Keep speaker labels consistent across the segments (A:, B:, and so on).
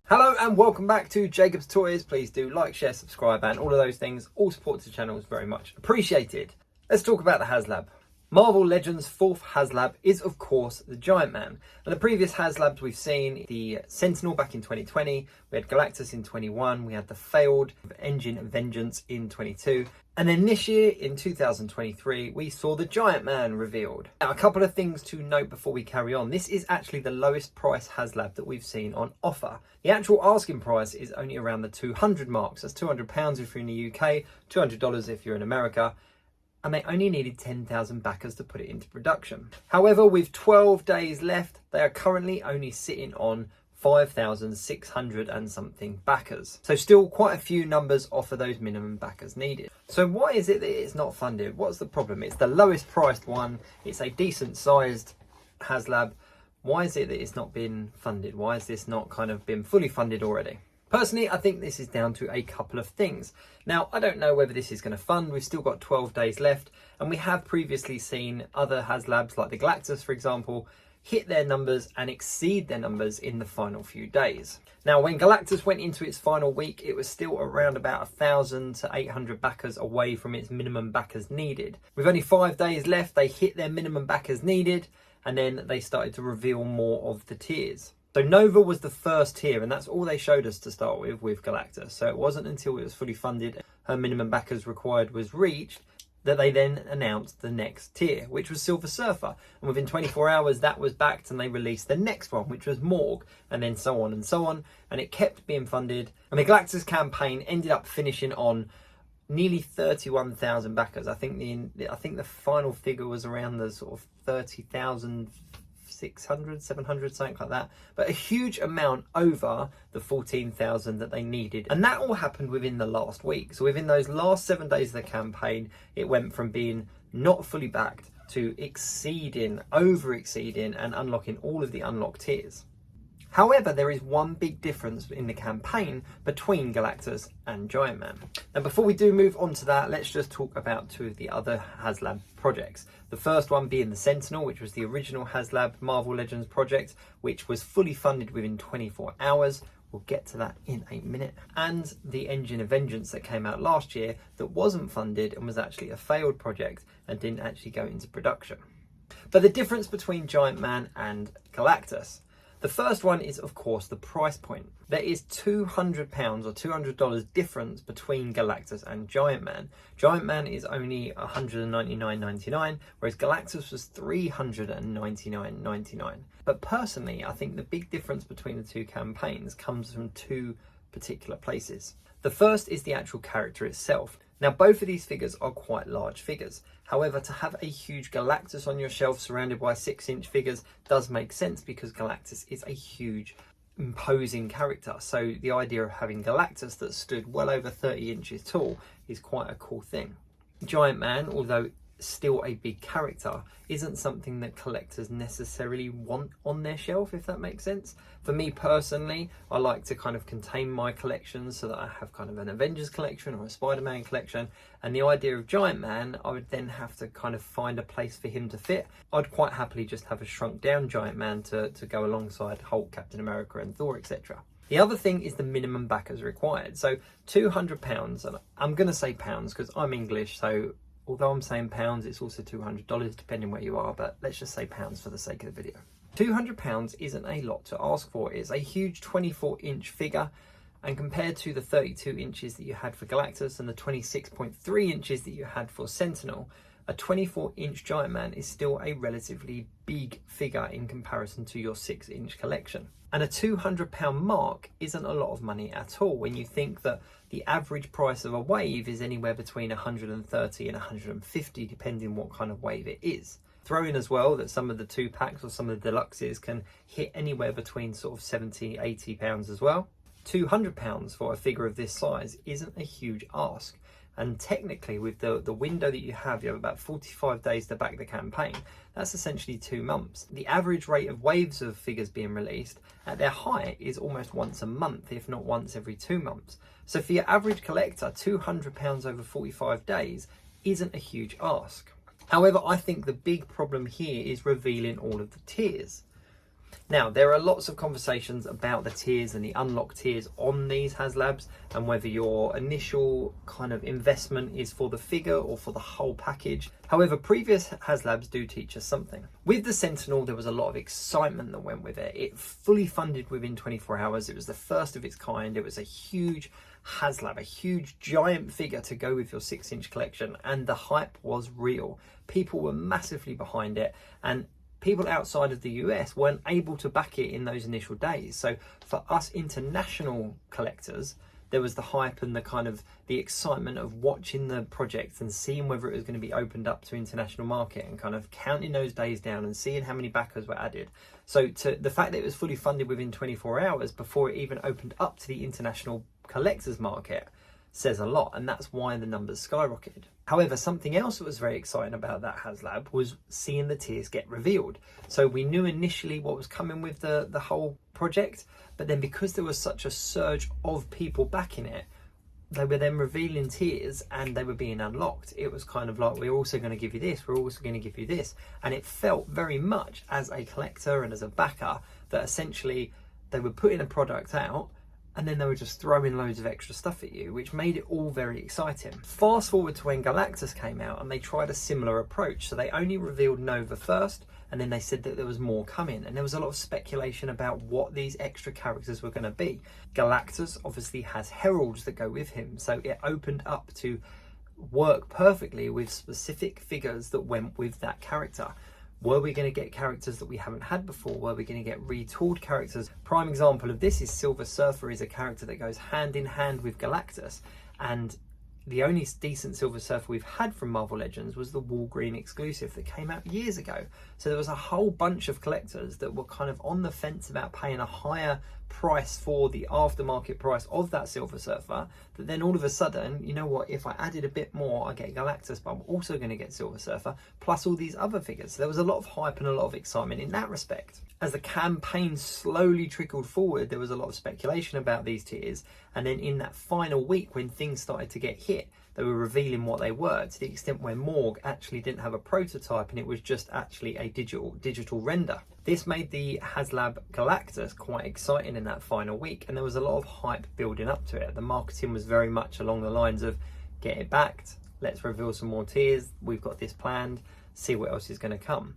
A: Hello and welcome back to Jacob's Toys. Please do like, share, subscribe and all of those things. All support to the channel is very much appreciated. Let's talk about the Haslab. Marvel Legends' fourth Haslab is of course the Giant Man. And the previous Haslabs we've seen, the Sentinel back in 2020, we had Galactus in 21, we had the failed Engine Vengeance in 22. And then this year, in 2023, we saw the Giant Man revealed. Now, a couple of things to note before we carry on. This is actually the lowest price Haslab that we've seen on offer. The actual asking price is only around the 200 marks. That's £200 if you're in the UK, $200 if you're in America. And they only needed 10,000 backers to put it into production. However, with 12 days left, they are currently only sitting on 5,600 and something backers. So still quite a few numbers off of those minimum backers needed. So why is it that it's not funded? What's the problem? It's the lowest priced one. It's a decent sized Haslab. Why is it that it's not been funded? Why has this not kind of been fully funded already? Personally, I think this is down to a couple of things. Now, I don't know whether this is going to fund. We've still got 12 days left, and we have previously seen other Haslabs like the Galactus, for example, hit their numbers and exceed their numbers in the final few days. Now, when Galactus went into its final week, it was still around about 1,000 to 800 backers away from its minimum backers needed. With only 5 days left, they hit their minimum backers needed, and then they started to reveal more of the tiers. So Nova was the first tier, and that's all they showed us to start with Galactus. So it wasn't until it was fully funded, her minimum backers required was reached, that they then announced the next tier, which was Silver Surfer. And within 24 hours, that was backed, and they released the next one, which was Morg, and then so on and so on. And it kept being funded. And the Galactus campaign ended up finishing on nearly 31,000 backers. I think the final figure was around the sort of 30,600, 700, something like that. But a huge amount over the 14,000 that they needed. And that all happened within the last week. So within those last 7 days of the campaign, it went from being not fully backed to exceeding, over exceeding and unlocking all of the unlocked tiers. However, there is one big difference in the campaign between Galactus and Giant Man. Now, before we do move on to that, let's just talk about two of the other Haslab projects. The first one being the Sentinel, which was the original Haslab Marvel Legends project, which was fully funded within 24 hours. We'll get to that in a minute. And the Engine of Vengeance that came out last year that wasn't funded and was actually a failed project and didn't actually go into production. But the difference between Giant Man and Galactus. The first one is, of course, the price point. There is £200 or $200 difference between Galactus and Giant Man. Giant Man is only $199.99, whereas Galactus was $399.99. But personally, I think the big difference between the two campaigns comes from two particular places. The first is the actual character itself. Now, both of these figures are quite large figures. However, to have a huge Galactus on your shelf surrounded by 6-inch figures does make sense because Galactus is a huge, imposing character. So the idea of having Galactus that stood well over 30 inches tall is quite a cool thing. Giant Man, although still a big character, isn't something that collectors necessarily want on their shelf, if that makes sense. For me personally, I like to kind of contain my collections so that I have kind of an Avengers collection or a Spider-Man collection, and the idea of Giant Man, I would then have to kind of find a place for him to fit. I'd quite happily just have a shrunk down Giant Man to go alongside Hulk, Captain America and Thor, etc. The other thing is the minimum backers required. So £200, and I'm going to say pounds because I'm English, so although I'm saying pounds, it's also $200 depending where you are, but let's just say pounds for the sake of the video. £200 isn't a lot to ask for. It's a huge 24-inch figure, and compared to the 32 inches that you had for Galactus and the 26.3 inches that you had for Sentinel, a 24-inch Giant Man is still a relatively big figure in comparison to your 6-inch collection. And a £200 mark isn't a lot of money at all when you think that the average price of a wave is anywhere between 130 and 150 depending what kind of wave it is. Throw in as well that some of the 2-packs or some of the deluxes can hit anywhere between sort of 70, 80 pounds as well. £200 for a figure of this size isn't a huge ask. And technically with the window that you have about 45 days to back the campaign. That's essentially 2 months. The average rate of waves of figures being released at their height is almost once a month, if not once every 2 months. So for your average collector, £200 over 45 days isn't a huge ask. However, I think the big problem here is revealing all of the tiers. Now, there are lots of conversations about the tiers and the unlock tiers on these Haslabs, and whether your initial kind of investment is for the figure or for the whole package. However, previous Haslabs do teach us something. With the Sentinel, there was a lot of excitement that went with it. It fully funded within 24 hours. It was the first of its kind. It was a huge Haslab, a huge giant figure to go with your 6-inch collection, and the hype was real. People were massively behind it, and people outside of the US weren't able to back it in those initial days. So for us international collectors, there was the hype and the kind of the excitement of watching the project and seeing whether it was going to be opened up to international market, and kind of counting those days down and seeing how many backers were added. So to the fact that it was fully funded within 24 hours before it even opened up to the international collectors market says a lot, and that's why the numbers skyrocketed. However, something else that was very exciting about that Haslab was seeing the tiers get revealed. So we knew initially what was coming with the whole project, but then because there was such a surge of people backing it, they were then revealing tiers and they were being unlocked. It was kind of like, we're also going to give you this, we're also going to give you this. And it felt very much as a collector and as a backer that essentially they were putting a product out and then they were just throwing loads of extra stuff at you, which made it all very exciting. Fast forward to when Galactus came out and they tried a similar approach. So they only revealed Nova first, and then they said that there was more coming, and there was a lot of speculation about what these extra characters were going to be. Galactus obviously has heralds that go with him, so it opened up to work perfectly with specific figures that went with that character. Were we going to get characters that we haven't had before? Were we going to get retooled characters? Prime example of this is Silver Surfer, is a character that goes hand in hand with Galactus, and the only decent Silver Surfer we've had from Marvel Legends was the Walgreen exclusive that came out years ago. So there was a whole bunch of collectors that were kind of on the fence about paying a higher price for the aftermarket price of that Silver Surfer, that then all of a sudden, you know what, if I added a bit more, I get Galactus, but I'm also going to get Silver Surfer, plus all these other figures. So there was a lot of hype and a lot of excitement in that respect. As the campaign slowly trickled forward, there was a lot of speculation about these tiers, and then in that final week when things started to get hit, they were revealing what they were, to the extent where Morg actually didn't have a prototype and it was just actually a digital render. This made the Haslab Galactus quite exciting in that final week, and there was a lot of hype building up to it. The marketing was very much along the lines of, get it backed, let's reveal some more tiers, we've got this planned, see what else is going to come.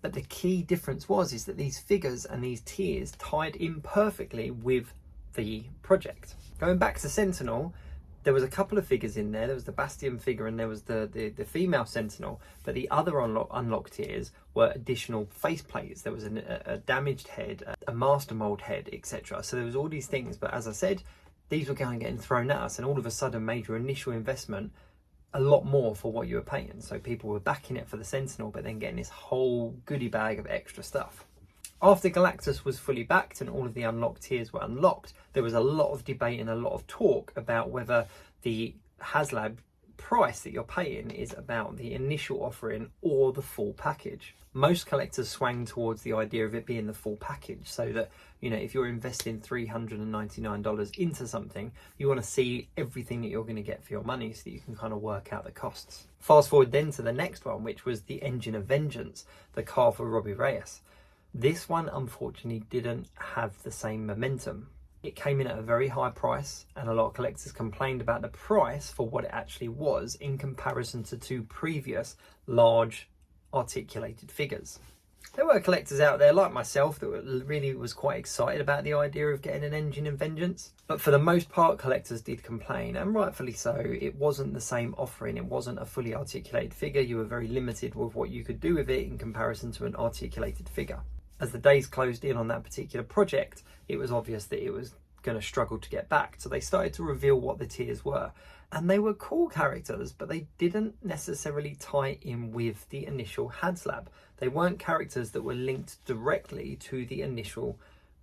A: But the key difference is that these figures and these tiers tied in perfectly with the project. Going back to Sentinel, there was a couple of figures in there. There was the Bastion figure and there was the female Sentinel, but the other unlock tiers were additional faceplates. There was a damaged head, a master mold head, etc. So there was all these things, but as I said, these were going getting thrown at us, and all of a sudden made your initial investment a lot more for what you were paying. So people were backing it for the Sentinel, but then getting this whole goodie bag of extra stuff. After Galactus was fully backed and all of the unlocked tiers were unlocked, there was a lot of debate and a lot of talk about whether the Haslab price that you're paying is about the initial offering or the full package. Most collectors swang towards the idea of it being the full package, so that, you know, if you're investing $399 into something, you want to see everything that you're going to get for your money so that you can kind of work out the costs. Fast forward then to the next one, which was the Engine of Vengeance, the car for Robbie Reyes. This one unfortunately didn't have the same momentum. It came in at a very high price, and a lot of collectors complained about the price for what it actually was in comparison to two previous large articulated figures. There were collectors out there like myself that really was quite excited about the idea of getting an Engine of Vengeance, but for the most part collectors did complain, and rightfully so. It wasn't the same offering, it wasn't a fully articulated figure. You were very limited with what you could do with it in comparison to an articulated figure. As the days closed in on that particular project, it was obvious that it was going to struggle to get back. So they started to reveal what the tiers were. And they were cool characters, but they didn't necessarily tie in with the initial Haslab. They weren't characters that were linked directly to the initial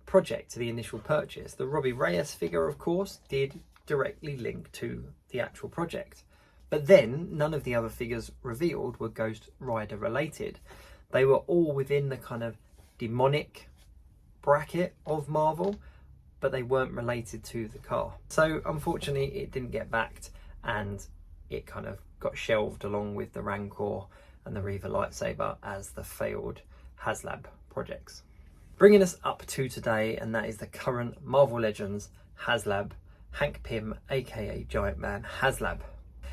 A: project, to the initial purchase. The Robbie Reyes figure, of course, did directly link to the actual project. But then none of the other figures revealed were Ghost Rider related. They were all within the kind of demonic bracket of Marvel, but they weren't related to the car. So unfortunately it didn't get backed, and it kind of got shelved along with the Rancor and the Reaver lightsaber as the failed Haslab projects. Bringing us up to today, and that is the current Marvel Legends Haslab Hank Pym aka Giant Man Haslab.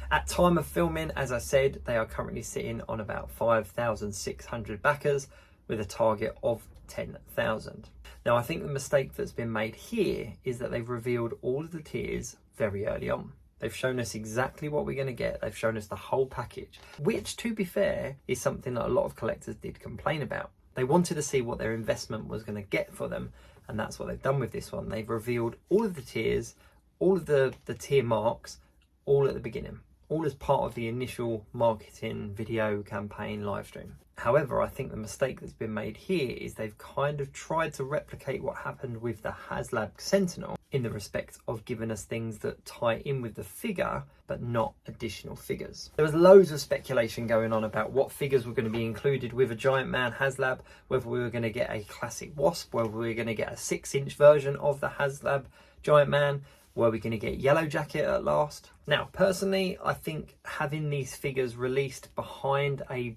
A: At time of filming, as I said, they are currently sitting on about 5,600 backers with a target of 10,000. Now I think the mistake that's been made here is that they've revealed all of the tiers very early on. They've shown us exactly what we're going to get. They've shown us the whole package, which, to be fair, is something that a lot of collectors did complain about. They wanted to see what their investment was going to get for them, and that's what they've done with this one. They've revealed all of the tiers, all of the tier marks, all at the beginning, all as part of the initial marketing video campaign live stream. However, I think the mistake that's been made here is they've kind of tried to replicate what happened with the Haslab Sentinel in the respect of giving us things that tie in with the figure, but not additional figures. There was loads of speculation going on about what figures were going to be included with a Giant Man Haslab, whether we were going to get a classic Wasp, whether we were going to get a 6-inch version of the Haslab Giant Man, were we going to get Yellow Jacket at last? Now, personally, I think having these figures released behind a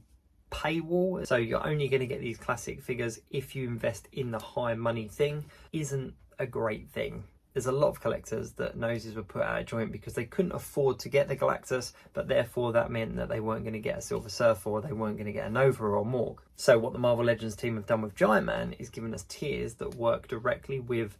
A: paywall, so you're only going to get these classic figures if you invest in the high money thing, isn't a great thing. There's a lot of collectors that noses were put out of joint because they couldn't afford to get the Galactus, but therefore that meant that they weren't going to get a Silver Surfer, or they weren't going to get a Nova or Morg. So what the Marvel Legends team have done with Giant Man is given us tiers that work directly with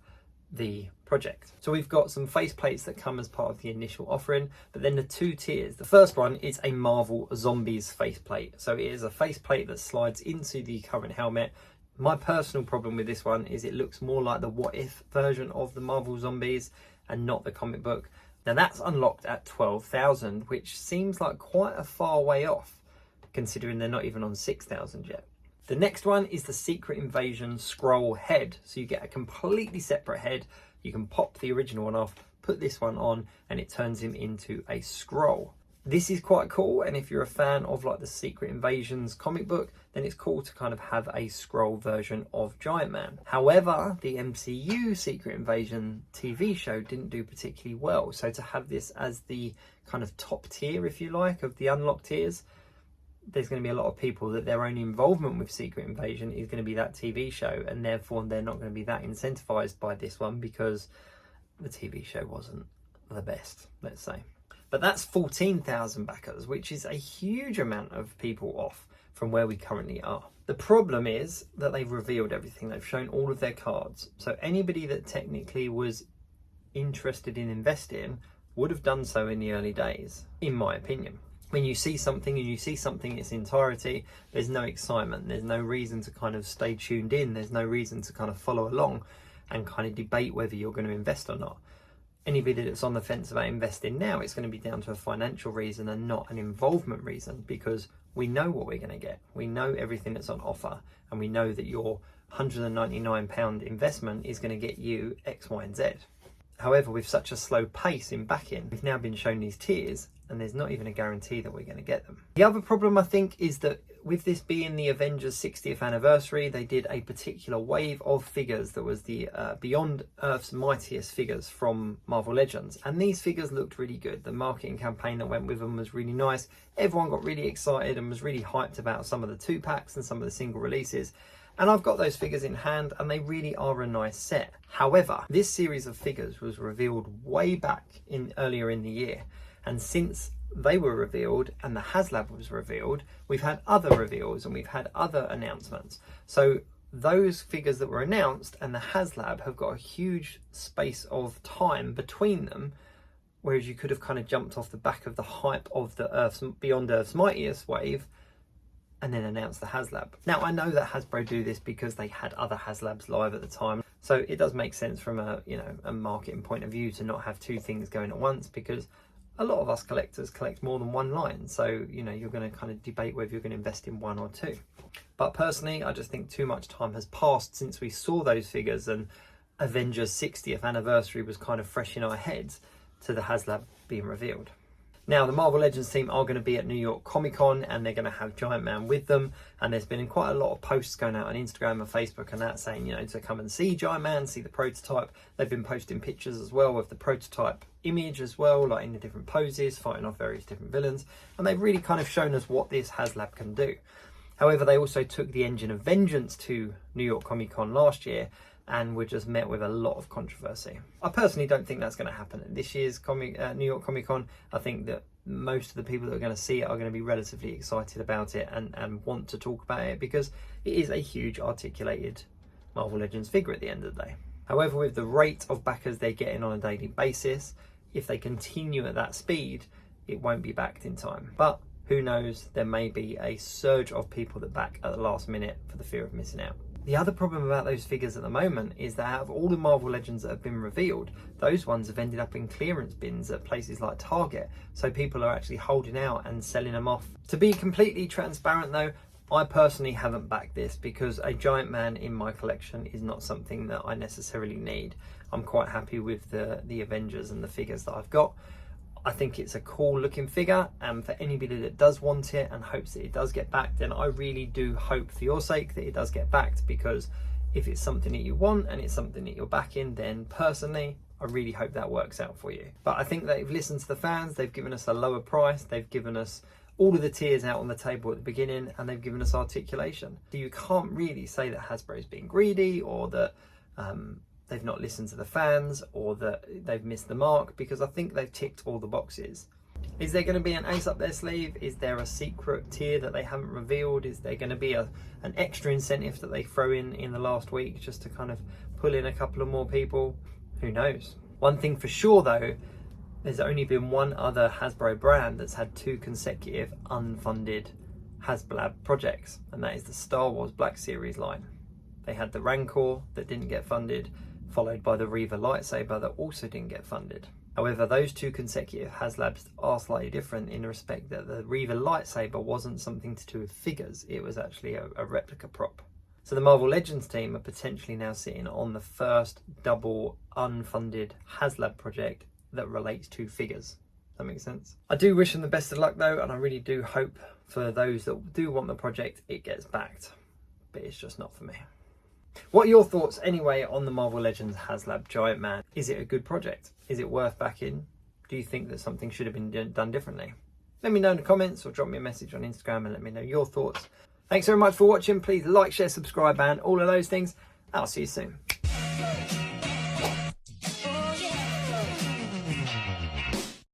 A: the project. So we've got some faceplates that come as part of the initial offering, but then the 2 tiers. The first one is a Marvel Zombies faceplate. So it is a faceplate that slides into the current helmet. My personal problem with this one is it looks more like the What If version of the Marvel Zombies and not the comic book. Now that's unlocked at 12,000, which seems like quite a far way off, considering they're not even on 6,000 yet. The next one is the Secret Invasion scroll head. So you get a completely separate head. You can pop the original one off, put this one on, and it turns him into a scroll. This is quite cool, and if you're a fan of like the Secret Invasions comic book, then it's cool to kind of have a scroll version of Giant Man. However, the MCU Secret Invasion TV show didn't do particularly well, so to have this as the kind of top tier, if you like, of the unlocked tiers, there's going to be a lot of people that their only involvement with Secret Invasion is going to be that TV show, and therefore they're not going to be that incentivized by this one because the TV show wasn't the best, let's say. But that's 14,000 backers, which is a huge amount of people off from where we currently are. The problem is that they've revealed everything. They've shown all of their cards. So anybody that technically was interested in investing would have done so in the early days, in my opinion. When you see something and you see something in its entirety, there's no excitement. There's no reason to kind of stay tuned in. There's no reason to kind of follow along and kind of debate whether you're going to invest or not. Anybody that's on the fence about investing now, it's going to be down to a financial reason and not an involvement reason, because we know what we're going to get. We know everything that's on offer, and we know that your £199 investment is going to get you X, Y, and Z. However, with such a slow pace in backing, we've now been shown these tiers, and there's not even a guarantee that we're going to get them. The other problem, I think, is that with this being the Avengers 60th anniversary, they did a particular wave of figures that was the Beyond Earth's Mightiest figures from Marvel Legends. And these figures looked really good. The marketing campaign that went with them was really nice. Everyone got really excited and was really hyped about some of the 2-packs and some of the single releases. And I've got those figures in hand, and they really are a nice set. However, this series of figures was revealed way back earlier in the year. And since they were revealed and the Haslab was revealed, we've had other reveals and we've had other announcements. So those figures that were announced and the Haslab have got a huge space of time between them, whereas you could have kind of jumped off the back of the hype of the Beyond Earth's Mightiest wave and then announced the Haslab. Now, I know that Hasbro do this because they had other Haslabs live at the time, so it does make sense from a marketing point of view to not have 2 things going at once, because a lot of us collectors collect more than one line, so you're going to kind of debate whether you're going to invest in 1 or 2. But personally, I just think too much time has passed since we saw those figures, and Avengers 60th anniversary was kind of fresh in our heads to the Haslab being revealed. Now, the Marvel Legends team are going to be at New York Comic Con, and they're going to have Giant Man with them. And there's been quite a lot of posts going out on Instagram and Facebook and that saying, you know, to come and see Giant Man, see the prototype. They've been posting pictures as well of the prototype image as well, like in the different poses, fighting off various different villains. And they've really kind of shown us what this HasLab can do. However, they also took the Engine of Vengeance to New York Comic Con last year, and were just met with a lot of controversy. I personally don't think that's going to happen at this year's New York Comic Con. I think that most of the people that are going to see it are going to be relatively excited about it and want to talk about it, because it is a huge articulated Marvel Legends figure at the end of the day. However, with the rate of backers they're getting on a daily basis, if they continue at that speed, it won't be backed in time. But who knows, there may be a surge of people that back at the last minute for the fear of missing out. The other problem about those figures at the moment is that out of all the Marvel Legends that have been revealed, those ones have ended up in clearance bins at places like Target. So people are actually holding out and selling them off. To be completely transparent though, I personally haven't backed this because a Giant Man in my collection is not something that I necessarily need. I'm quite happy with the Avengers and the figures that I've got. I think it's a cool looking figure, and for anybody that does want it and hopes that it does get backed, then I really do hope for your sake that it does get backed, because if it's something that you want and it's something that you're backing, then personally I really hope that works out for you. But I think they've listened to the fans, they've given us a lower price, they've given us all of the tiers out on the table at the beginning, and they've given us articulation. So you can't really say that Hasbro's being greedy, or that they've not listened to the fans, or that they've missed the mark, because I think they've ticked all the boxes. Is there going to be an ace up their sleeve? Is there a secret tier that they haven't revealed? Is there going to be an extra incentive that they throw in the last week just to kind of pull in a couple of more people? Who knows? One thing for sure though, there's only been one other Hasbro brand that's had 2 consecutive unfunded HasLab projects, and that is the Star Wars Black Series line. They had the Rancor that didn't get funded, followed by the Reaver lightsaber that also didn't get funded. However, those 2 consecutive HasLabs are slightly different in the respect that the Reaver lightsaber wasn't something to do with figures, it was actually a replica prop. So the Marvel Legends team are potentially now sitting on the first double unfunded HasLab project that relates to figures. That makes sense? I do wish them the best of luck though, and I really do hope for those that do want the project, it gets backed. But it's just not for me. What are your thoughts anyway on the Marvel Legends HasLab Giant Man? Is it a good project? Is it worth backing? Do you think that something should have been done differently? Let me know in the comments, or drop me a message on Instagram and let me know your thoughts. Thanks very much for watching. Please like, share, subscribe and all of those things. I'll see you soon.